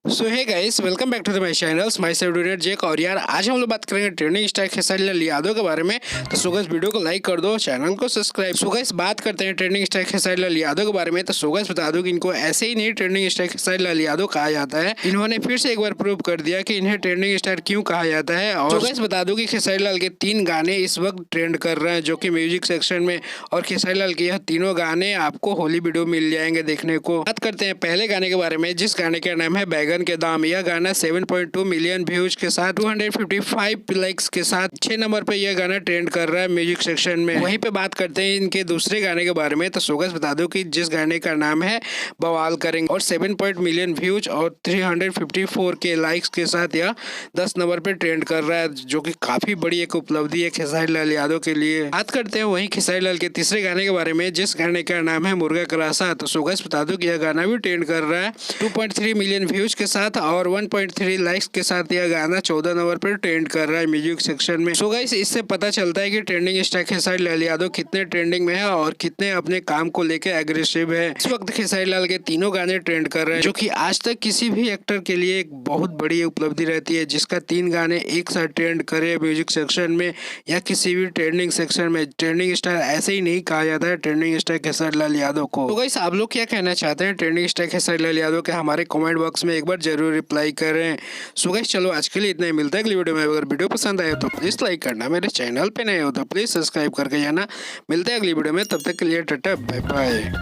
So hey guys, welcome back to the my channel माय सेल्फ डोनेट जेक। और यार आज हम लोग बात करेंगे ट्रेंडिंग स्टार खेसारी लाल यादव के बारे में। तो सो गाइस वीडियो को लाइक कर दो, चैनल को सब्सक्राइब। सो गाइस बात करते हैं ट्रेंडिंग स्टार खेसारी लाल यादव के बारे में। तो सो गाइस बता दूं कि इनको ऐसे ही नहीं ट्रेंडिंग स्टार खेसारी लाल यादव कहा जाता है। इन्होंने फिर से एक बार प्रूव कर दिया कि इन्हें ट्रेंडिंग स्टार क्यों कहा जाता है। और सो गाइस बता दूं कि खेसारी लाल के 3 गाने इस वक्त ट्रेंड कर रहे हैं जो कि म्यूजिक सेक्शन में। और खेसारी लाल के यह तीनों गाने आपको होली वीडियो मिल जाएंगे देखने को। बात करते हैं पहले गाने के बारे में, जिस गाने का नाम है बैगन के दाम। यह गाना 7.2 मिलियन व्यूज के साथ 255 लाइक्स के साथ 6 नंबर पे यह गाना ट्रेंड कर रहा है म्यूजिक सेक्शन में। वहीं पे बात करते हैं इनके दूसरे गाने के बारे में। तो सोगस बता दो कि जिस गाने का नाम है बवाल करेंगे और 7 मिलियन व्यूज और 354 के लाइक्स के साथ यह 10 नंबर पे ट्रेंड कर रहा है, जो कि काफी बड़ी एक उपलब्धि है खेसारी लाल यादव के लिए। बात करते हैं वहीं खेसारी लाल के तीसरे गाने के बारे में, जिस गाने का नाम है मुर्गा करासा। तो सोगस बता दो कि यह गाना भी ट्रेंड कर रहा है 2.3 मिलियन व्यूज के साथ और 1.3 लाइक्स के साथ। यह गाना 14 नंबर पर ट्रेंड कर रहा है म्यूजिक सेक्शन में। सो गाइस इससे पता चलता है कि ट्रेंडिंग स्टार खेसारी लाल यादव कितने ट्रेंडिंग में है और कितने अपने काम को लेकर एग्रेसिव है। इस वक्त खेसारी लाल के तीनों गाने ट्रेंड कर रहे हैं, जो कि आज तक किसी भी एक्टर के लिए एक बहुत बड़ी उपलब्धि रहती है, जिसका 3 गाने एक साथ ट्रेंड करे म्यूजिक सेक्शन में या किसी भी ट्रेंडिंग सेक्शन में। ट्रेंडिंग स्टार ऐसे ही नहीं कहा जाता है ट्रेंडिंग स्टार खेसारी लाल यादव को। तो गाइस आप लोग क्या कहना चाहते हैं ट्रेंडिंग स्टार खेसारी लाल यादव के, हमारे कमेंट बॉक्स में एक बार जरूर रिप्लाई करें। सो गाइस चलो आज के लिए इतना ही, मिलता है अगली वीडियो में। अगर वीडियो पसंद आए तो प्लीज लाइक करना, मेरे चैनल पे नए हो तो प्लीज सब्सक्राइब करके जाना। मिलते हैं अगली वीडियो में, तब तक के लिए टाटा बाय बाय।